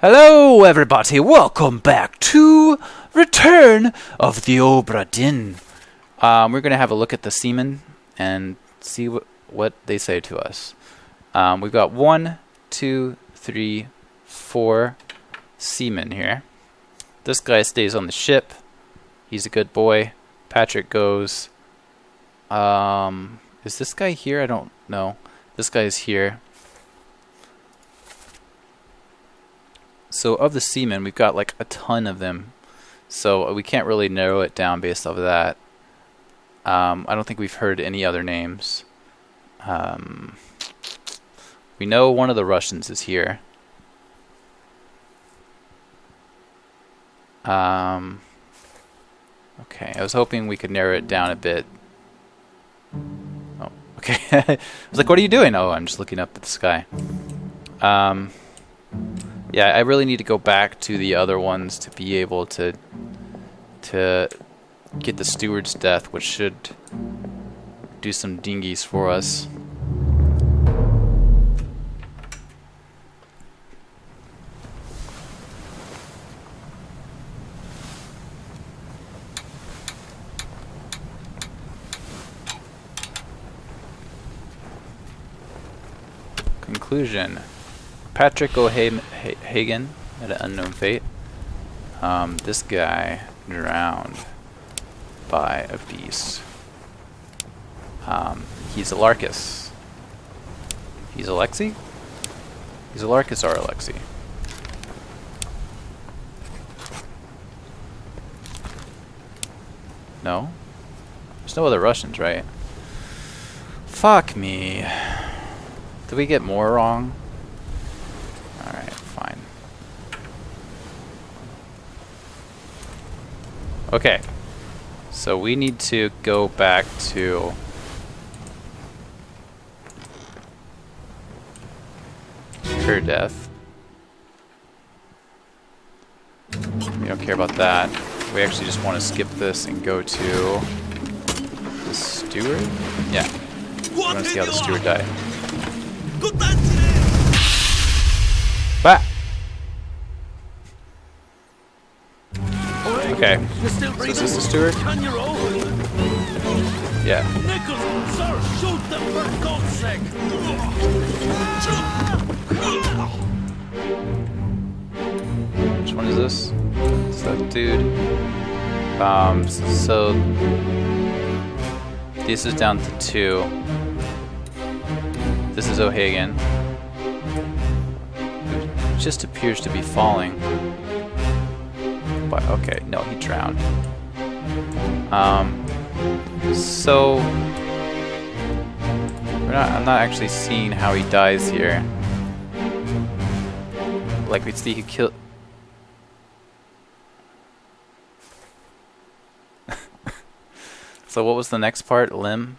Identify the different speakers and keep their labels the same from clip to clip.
Speaker 1: Hello everybody, welcome back to Return of the Obra Dinn. We're going to have a look at the Seamen and see what they say to us. We've got 1, 2, 3, 4 Seamen here. This guy stays on the ship. He's a good boy. Patrick goes... is this guy here? I don't know. This guy is here. So of the Seamen, we've got like a ton of them. So we can't really narrow it down based off of that. I don't think we've heard any other names. We know one of the Russians is here. Okay, I was hoping we could narrow it down a bit. Oh, okay. I was like, what are you doing? Oh, I'm just looking up at the sky. Yeah, I really need to go back to the other ones to be able to get the steward's death, which should do some dinghies for us. Conclusion. Patrick O'Hagan had an unknown fate. This guy drowned by a beast. He's a Larkus. He's Alexi? He's a Larkus or Alexi. No? There's no other Russians, right? Fuck me. Did we get more wrong? Alright, fine. Okay. So we need to go back to... her death. We don't care about that. We actually just want to skip this and go to... the steward? Yeah. We want to see how the steward died. Bah! Okay. So is this the steward? Yeah. Which one is this? It's that dude. So this is down to 2. This is O'Hagan. Who just appears to be falling. But okay, no, he drowned. So I'm not actually seeing how he dies here. Like we see he killed. So what was the next part? Limb?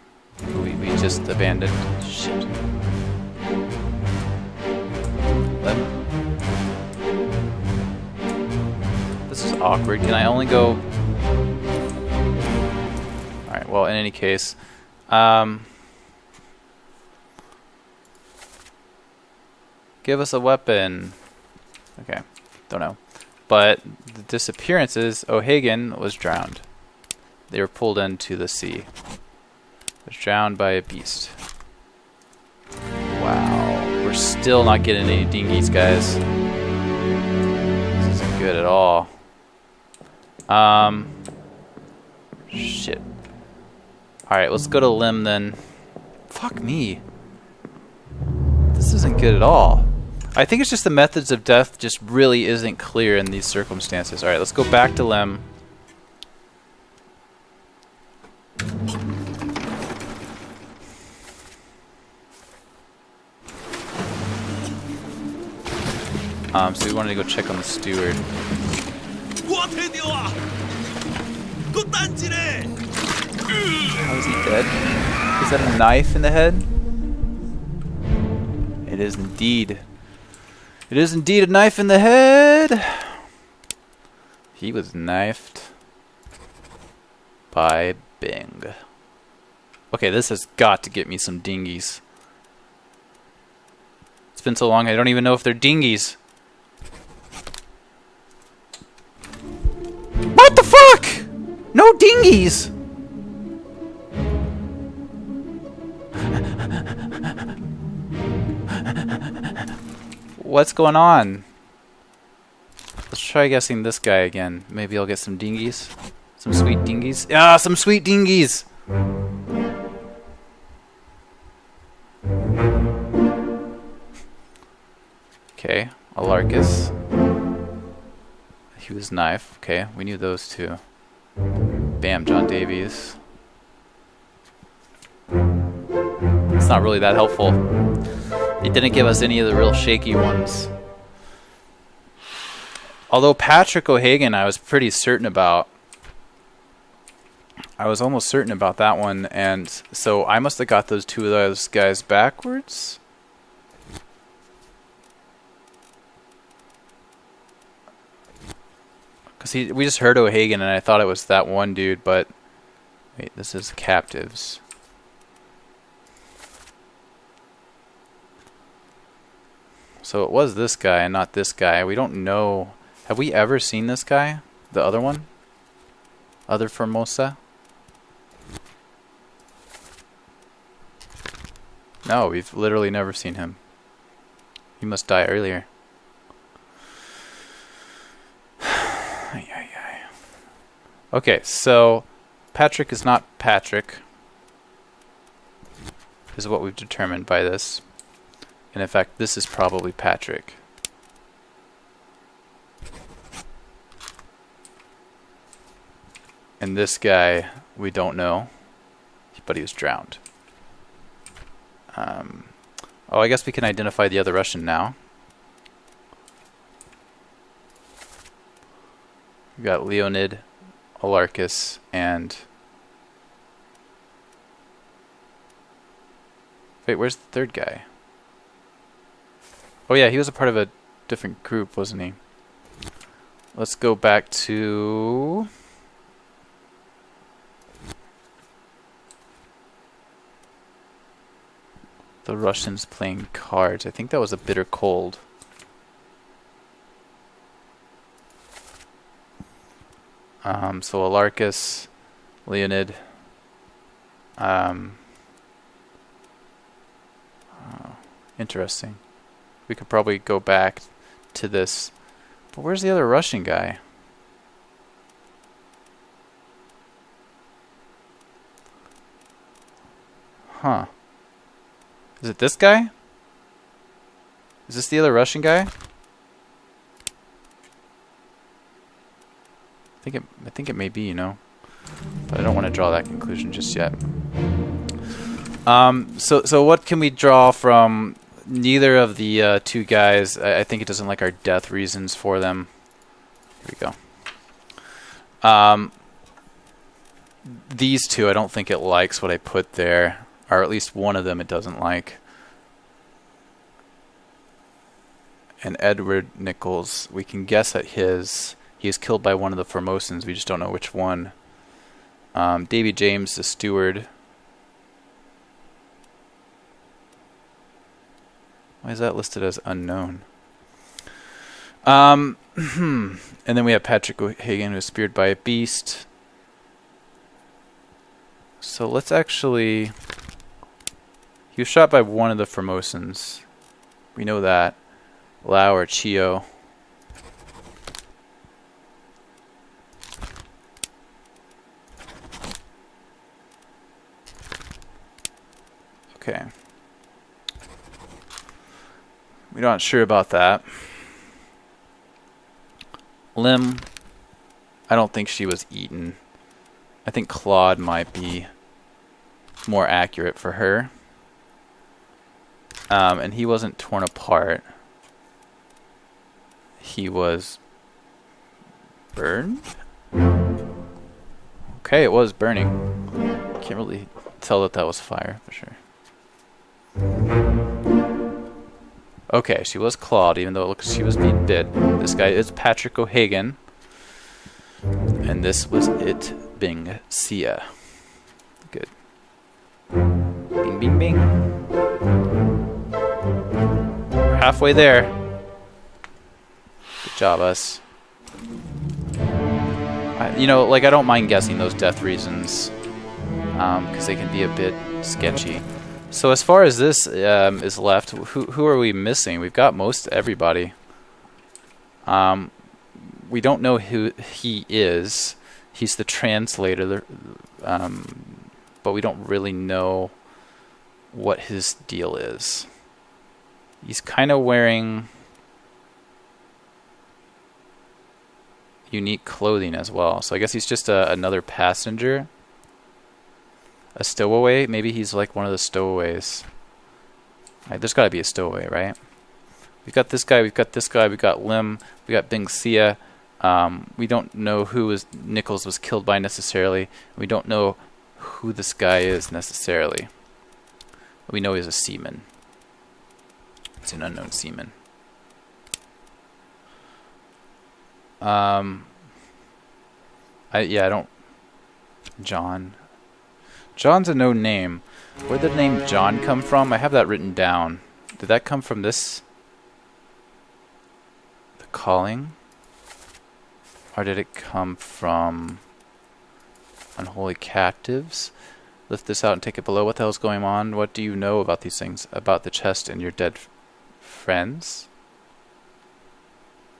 Speaker 1: We just abandoned. Shit. Limb. This is awkward. Can I only go... Alright, well, in any case... give us a weapon. Okay, don't know. But the disappearances, O'Hagan was drowned. They were pulled into the sea. Was drowned by a beast. Wow. We're still not getting any dinghies, guys. This isn't good at all. Shit. Alright, let's go to Lim then. Fuck me. This isn't good at all. I think it's just the methods of death just really isn't clear in these circumstances. Alright, let's go back to Lim. So we wanted to go check on the steward. How is he dead? Is that a knife in the head? It is indeed. It is indeed a knife in the head. He was knifed by Bing. Okay, this has got to get me some dinghies. It's been so long I don't even know if they're dinghies. dinghies! What's going on? Let's try guessing this guy again. Maybe I'll get some dinghies. Some sweet dinghies. Ah, some sweet dinghies! Okay, Alarcus. Hughes Knife. Okay, we knew those two. Bam, John Davies. It's not really that helpful. It didn't give us any of the real shaky ones. Although Patrick O'Hagan I was pretty certain about. I was almost certain about that one, and so I must have got those two of those guys backwards. Because we just heard O'Hagan and I thought it was that one dude, but wait, this is Captives. So it was this guy and not this guy. We don't know. Have we ever seen this guy? The other one? Other Formosa? No, we've literally never seen him. He must die earlier. Okay, so Patrick is not Patrick, is what we've determined by this. And in fact, this is probably Patrick. And this guy, we don't know, but he was drowned. Oh, I guess we can identify the other Russian now. We got Leonid, Alarcus, and... Wait, where's the third guy? Oh yeah, he was a part of a different group, wasn't he? Let's go back to... the Russians playing cards. I think that was a Bitter Cold. So Alarcus, Leonid, interesting. We could probably go back to this. But where's the other Russian guy? Huh. Is it this guy? Is this the other Russian guy? I think it may be, you know. But I don't want to draw that conclusion just yet. So what can we draw from neither of the two guys? I think it doesn't like our death reasons for them. Here we go. These two, I don't think it likes what I put there. Or at least one of them it doesn't like. And Edward Nichols, we can guess at his... He is killed by one of the Formosans. We just don't know which one. Davy James, the steward. Why is that listed as unknown? And then we have Patrick O'Hagan, who was speared by a beast. So let's actually... He was shot by one of the Formosans. We know that. Lao or Chio. Okay. We're not sure about that. Lim, I don't think she was eaten. I think Claude might be more accurate for her. And he wasn't torn apart. He was burned? Okay, it was burning. Can't really tell that that was fire for sure. Okay, she was clawed, even though it looks she was being bit. This guy is Patrick O'Hagan. And this was it being Sia. Good. Bing, bing, bing. We're halfway there. Good job, us. You know, like, I don't mind guessing those death reasons, because they can be a bit sketchy. So as far as this is left, who are we missing? We've got most everybody. We don't know who he is. He's the translator, but we don't really know what his deal is. He's kind of wearing unique clothing as well. So I guess he's just another passenger. A stowaway? Maybe he's like one of the stowaways. Right, there's got to be a stowaway, right? We've got this guy, we've got this guy, we've got Lim, we got Bing Sia. We don't know who Nichols was killed by necessarily. We don't know who this guy is necessarily. We know he's a seaman. He's an unknown seaman. I don't... John. John's a known name. Where did the name John come from? I have that written down. Did that come from this? The calling? Or did it come from unholy captives? Lift this out and take it below. What the hell's going on? What do you know about these things? About the chest and your dead friends?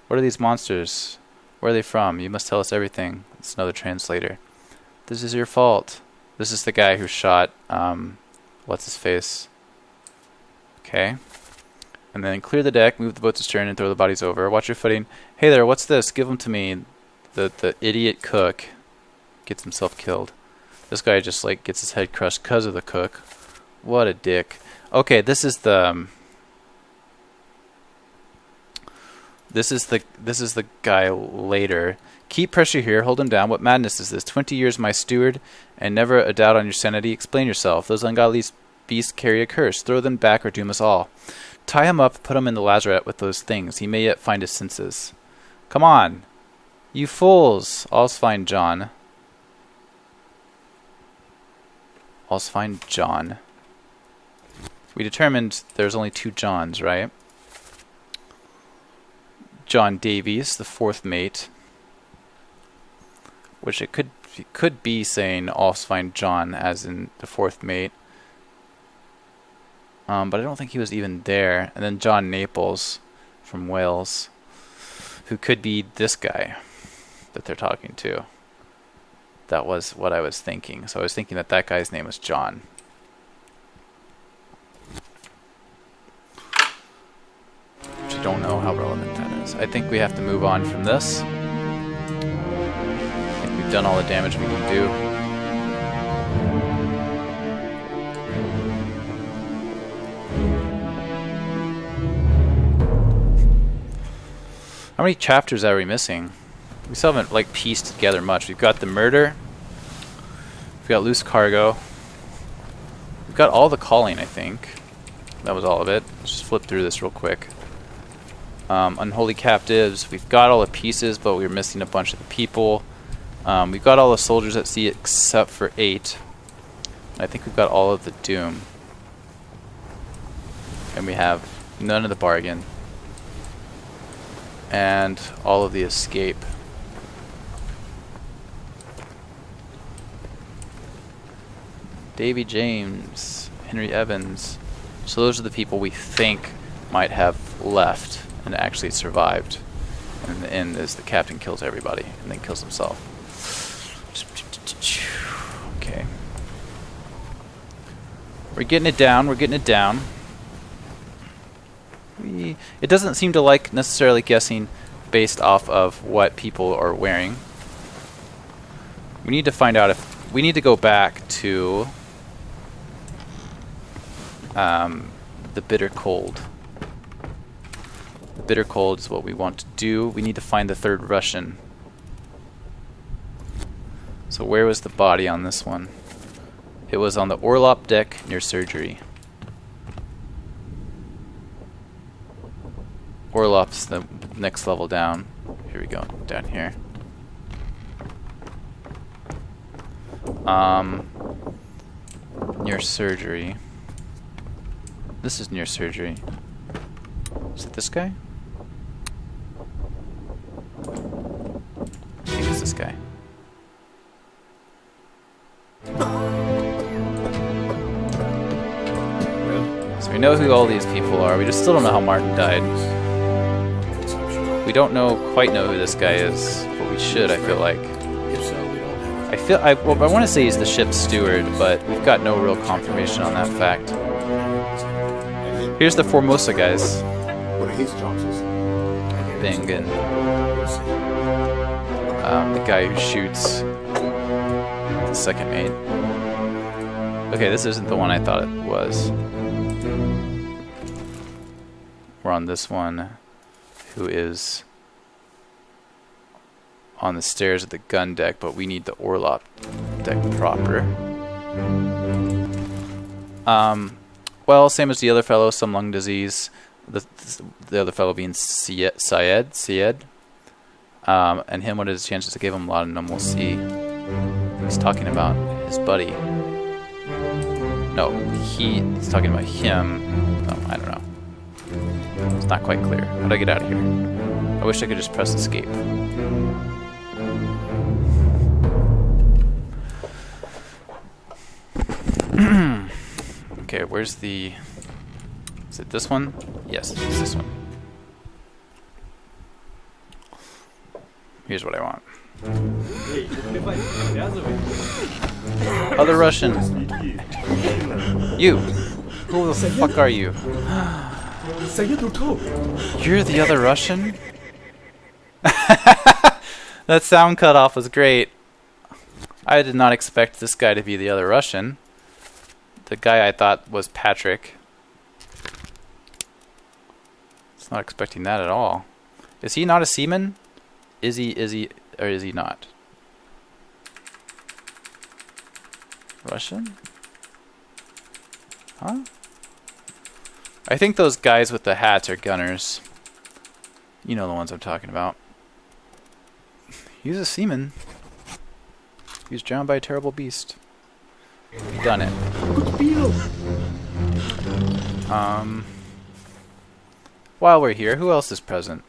Speaker 1: What are these monsters? Where are they from? You must tell us everything. It's another translator. This is your fault. This is the guy who shot, what's his face? Okay. And then clear the deck, move the boat's stern, and throw the bodies over. Watch your footing. Hey there, what's this? Give them to me. The idiot cook gets himself killed. This guy just like gets his head crushed because of the cook. What a dick. Okay, this is the guy later. Keep pressure here. Hold him down. What madness is this? 20 years my steward, and never a doubt on your sanity. Explain yourself. Those ungodly beasts carry a curse. Throw them back or doom us all. Tie him up. Put him in the lazarette with those things. He may yet find his senses. Come on. You fools. All's fine, John. All's fine, John. We determined there's only 2 Johns, right? John Davies, the 4th mate. Which it could be saying all's fine, John, as in the 4th mate. But I don't think he was even there. And then John Naples from Wales, who could be this guy that they're talking to. That was what I was thinking. So I was thinking that guy's name was John. Which I don't know how relevant that is. I think we have to move on from this. I think we've done all the damage we can do. How many chapters are we missing? We still haven't like pieced together much. We've got the murder. We've got loose cargo. We've got all the calling, I think. That was all of it. Let's just flip through this real quick. Unholy captives. We've got all the pieces, but we're missing a bunch of the people. We've got all the soldiers at sea except for 8. I think we've got all of the doom. And we have none of the bargain. And all of the escape. Davy James, Henry Evans. So those are the people we think might have left and actually survived. And in the end is the captain kills everybody and then kills himself. Okay. We're getting it down, we're getting it down. It doesn't seem to like necessarily guessing based off of what people are wearing. We need to find out if we need to go back to the bitter cold. The bitter cold is what we want to do. We need to find the 3rd Russian. So where was the body on this one? It was on the Orlop deck near surgery. Orlop's the next level down. Here we go, down here. Near surgery. This is near surgery. Is it this guy? I think it's this guy. We know who all these people are. We just still don't know how Martin died. We don't quite know who this guy is, but we should, I feel like. I want to say he's the ship's steward, but we've got no real confirmation on that fact. Here's the Formosa guys.
Speaker 2: What are his chances?
Speaker 1: Bing and the guy who shoots the second mate. Okay, this isn't the one I thought it was. We're on this one, who is on the stairs of the gun deck, but we need the orlop deck proper. Well, same as the other fellow, some lung disease. The other fellow being Syed. And him, what are his chances? I gave him laudanum. We'll see. He's talking about his buddy. No, he's talking about him. No, I don't know. It's not quite clear. How do I get out of here? I wish I could just press escape. Okay, where's the... Is it this one? Yes, it's this one. Here's what I want. Other Russian. You. Who the fuck are you? You're the other Russian? That sound cutoff was great. I did not expect this guy to be the other Russian. The guy I thought was Patrick. I was not expecting that at all. Is he not a seaman? Is he, or is he not? Russian? Huh? I think those guys with the hats are gunners. You know the ones I'm talking about. He's a seaman. He was drowned by a terrible beast. He done it. While we're here, who else is present?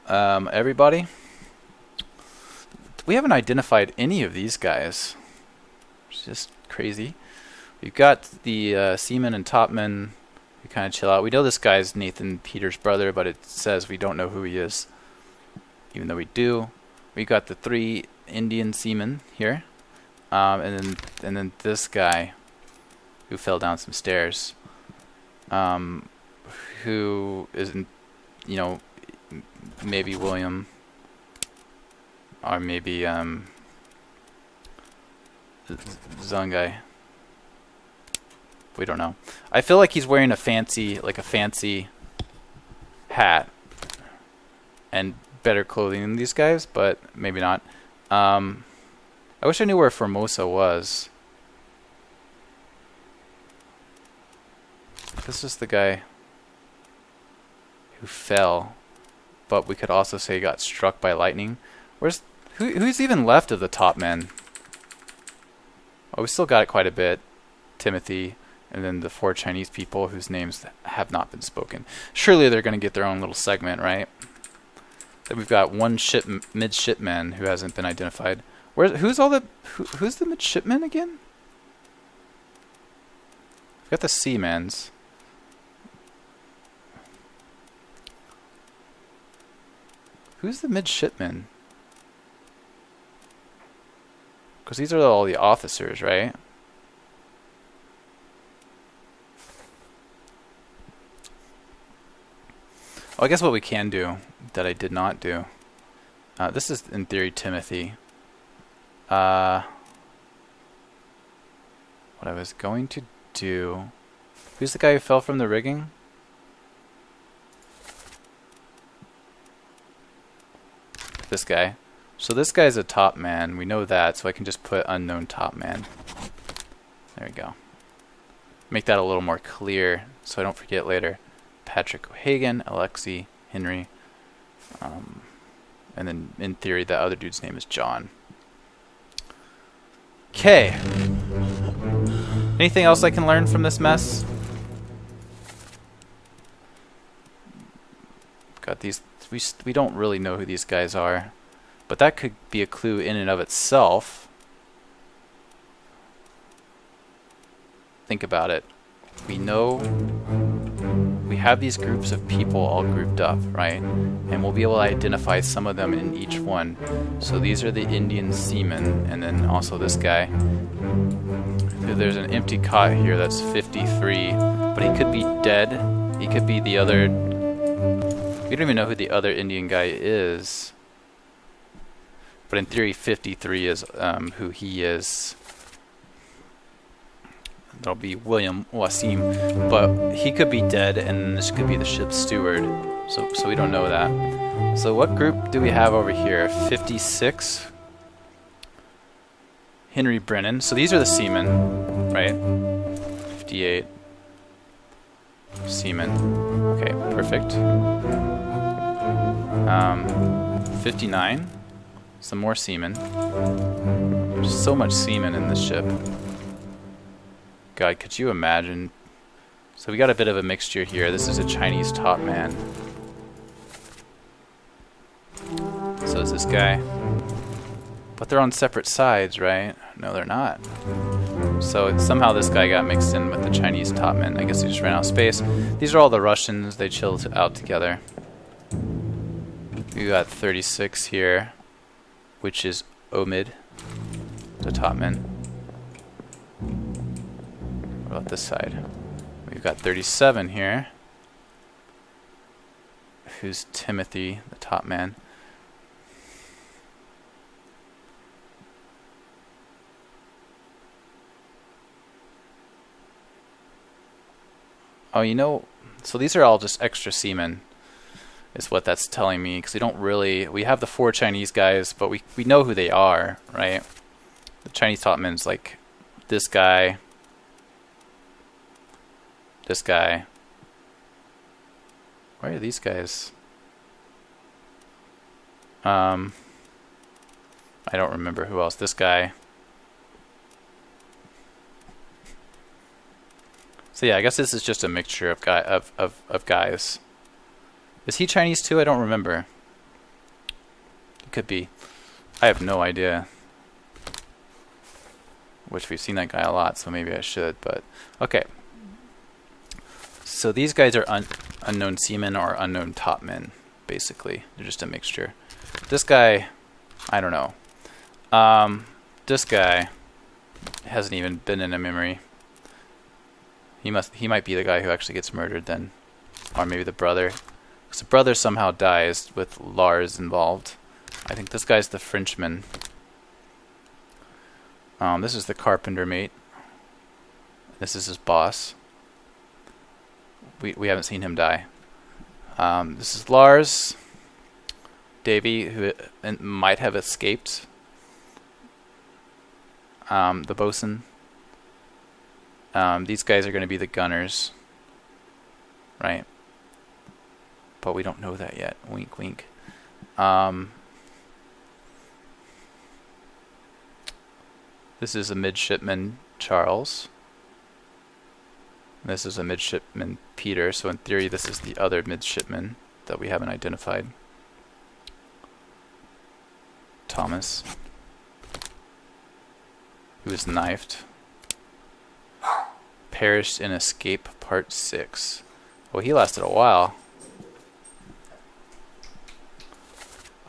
Speaker 1: Everybody? We haven't identified any of these guys. It's just crazy. We've got the seamen and topmen who kind of chill out. We know this guy's Nathan Peter's brother, but it says we don't know who he is, even though we do. We got the 3 Indian seamen here, and then this guy who fell down some stairs, who isn't, maybe William, or maybe Zungai. We don't know. I feel like he's wearing a fancy hat and better clothing than these guys, but maybe not. I wish I knew where Formosa was. This is the guy who fell, but we could also say he got struck by lightning. Who's even left of the top men? Oh, we still got it quite a bit. Timothy, and then the 4 Chinese people whose names have not been spoken. Surely they're going to get their own little segment, right? Then we've got 1 midshipman who hasn't been identified. Who's the midshipman again? We've got the seamen's. Who's the midshipman? Because these are all the officers, right? Well, I guess what we can do that I did not do. This is in theory Timothy. What I was going to do. Who's the guy who fell from the rigging? This guy. So this guy's a top man. We know that, so I can just put unknown top man. There we go. Make that a little more clear so I don't forget later. Patrick O'Hagan, Alexi, Henry, and then in theory that other dude's name is John. Okay. Anything else I can learn from this mess? Got these. We don't really know who these guys are. But that could be a clue in and of itself. Think about it. We know we have these groups of people all grouped up, right? And we'll be able to identify some of them in each one. So these are the Indian seamen, and then also this guy. There's an empty cot here that's 53, but he could be dead. He could be the other... We don't even know who the other Indian guy is. But in theory, 53 is who he is. That'll be William Wasim, but he could be dead, and this could be the ship's steward. So we don't know that. So what group do we have over here? 56. Henry Brennan. So these are the seamen, right? 58. Seamen. Okay, perfect. 59. Some more seamen. There's so much seamen in this ship. God, could you imagine? So we got a bit of a mixture here. This is a Chinese top man. So is this guy. But they're on separate sides, right? No, they're not. So somehow this guy got mixed in with the Chinese top men. I guess he just ran out of space. These are all the Russians. They chilled out together. We got 36 here, which is Omid, the top man. What about this side? We've got 37 here. Who's Timothy, the top man? Oh, you know, so these are all just extra seamen, is what that's telling me, because we don't really, we have the 4 Chinese guys, but we know who they are, right? The Chinese top men's like this guy, this guy. Where are these guys? I don't remember who else. This guy. So yeah, I guess this is just a mixture of guys. Is he Chinese too? I don't remember. It could be. I have no idea. Which we've seen that guy a lot, so maybe I should. But okay. So these guys are unknown seamen or unknown top men, basically. They're just a mixture. This guy, I don't know. This guy hasn't even been in a memory. He might be the guy who actually gets murdered then, or maybe the brother. Because the brother somehow dies with Lars involved. I think this guy's the Frenchman. This is the carpenter mate. This is his boss. We haven't seen him die. This is Lars. Davy, who might have escaped. The bosun. These guys are going to be the gunners. Right? But we don't know that yet. Wink, wink. This is a midshipman, Charles. This is a midshipman, Peter. So in theory, this is the other midshipman that we haven't identified. Thomas, who was knifed. Perished in Escape Part 6. Oh, he lasted a while.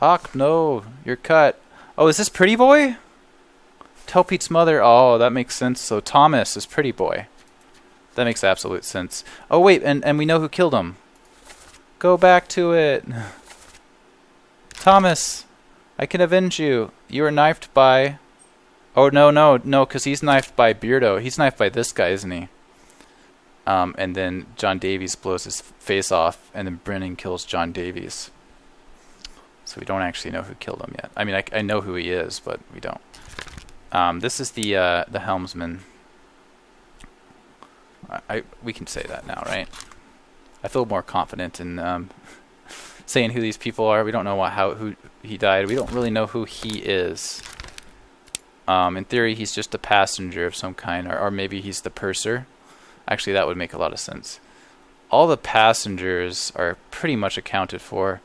Speaker 1: Ach, no, you're cut. Oh, is this Pretty Boy? Tell Pete's mother. Oh, that makes sense. So Thomas is Pretty Boy. That makes absolute sense. Oh, wait, and we know who killed him. Go back to it. Thomas, I can avenge you. You were knifed by... Oh, no, because he's knifed by Beardo. He's knifed by this guy, isn't he? And then John Davies blows his face off, and then Brennan kills John Davies. So we don't actually know who killed him yet. I mean, I know who he is, but we don't. This is the helmsman. We can say that now, right? I feel more confident in saying who these people are. We don't know who he died. We don't really know who he is. In theory, he's just a passenger of some kind, or maybe he's the purser. Actually, that would make a lot of sense. All the passengers are pretty much accounted for.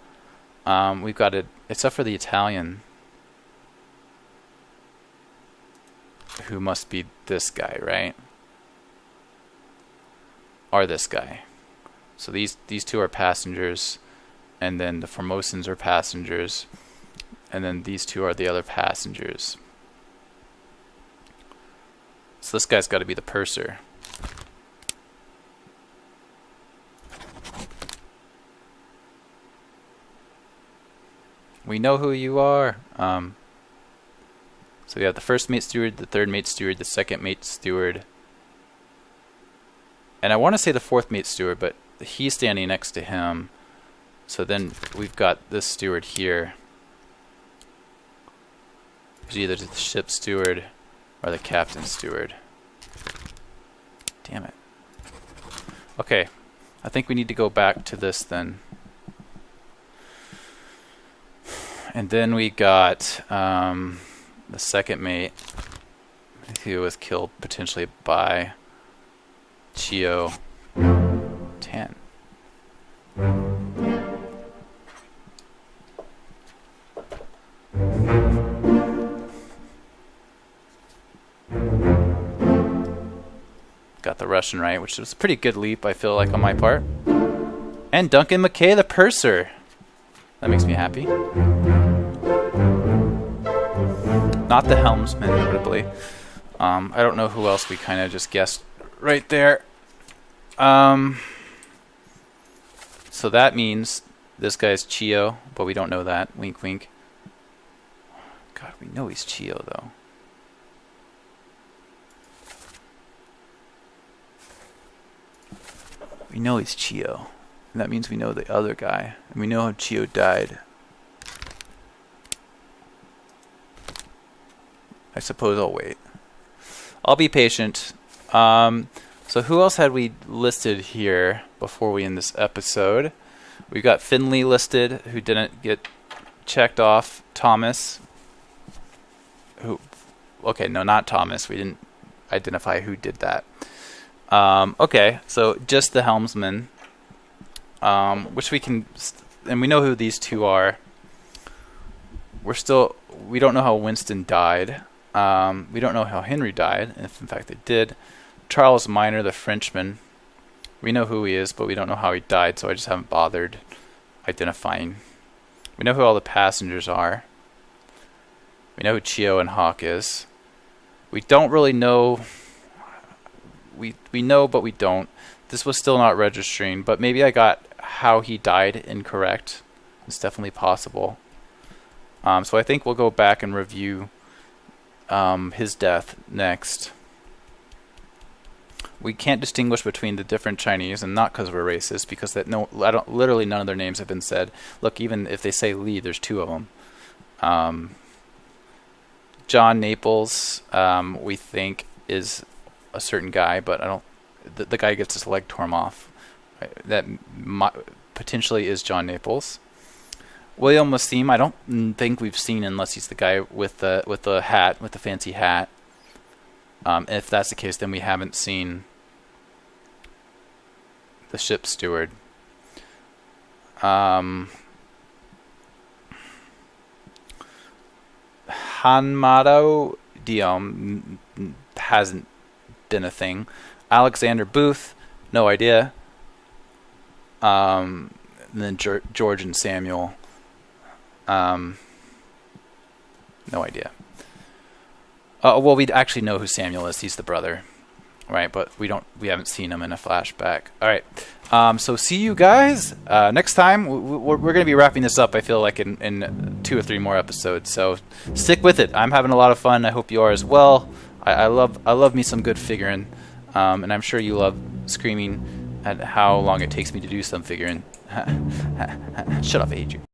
Speaker 1: We've got it, except for the Italian. who must be this guy, right? Or this guy. So these two are passengers, and then the Formosans are passengers, and then these two are the other passengers. So this guy's got to be the purser. We know who you are. So we have the first mate steward, the third mate steward, the second mate steward, and I want to say the fourth mate steward, but he's standing next to him. So then we've got this steward here, who's either the ship steward or the captain steward. Damn it. Okay, I think we need to go back to this then. And then we got the second mate, who was killed potentially by Chio 10. Got the Russian right, which was a pretty good leap, I feel like, on my part. And Duncan McKay, the purser. That makes me happy. Not the helmsman, notably. I don't know who else we kind of just guessed right there. So that means this guy's Chio, but we don't know that. Wink, wink. God, we know he's Chio, though. We know he's Chio. And that means we know the other guy. And we know how Chio died. I suppose I'll wait. I'll be patient. So who else had we listed here before we end this episode? We got Finley listed, who didn't get checked off. Thomas. Okay, no, not Thomas. We didn't identify who did that. Okay, so just the helmsman. Which we can, and we know who these two are. We don't know how Winston died. We don't know how Henry died, if in fact they did. Charles Minor, the Frenchman. We know who he is, but we don't know how he died, so I just haven't bothered identifying. We know who all the passengers are. We know who Chio and Hawk is. We don't really know. We know, but we don't. This was still not registering, but maybe I got how he died incorrect. It's definitely possible. So I think we'll go back and review his death next. We can't distinguish between the different Chinese, and not because we're racist, because literally none of their names have been said. Look, even if they say Lee, there's two of them. John Naples, we think, is a certain guy, but I don't. The guy gets his leg torn off. That potentially is John Naples. William Wassim, I don't think we've seen unless he's the guy with the hat, with the fancy hat. If that's the case, then we haven't seen the ship steward. Hanmado Diom hasn't been a thing. Alexander Booth, no idea. And then George and Samuel, no idea. Well, we actually know who Samuel is. He's the brother, right? But we haven't seen him in a flashback. All right. So see you guys next time. We're going to be wrapping this up, I feel like, in 2 or 3 more episodes. So stick with it. I'm having a lot of fun. I hope you are as well. I love me some good figuring, and I'm sure you love screaming at how long it takes me to do some figuring. Shut up, Adrian.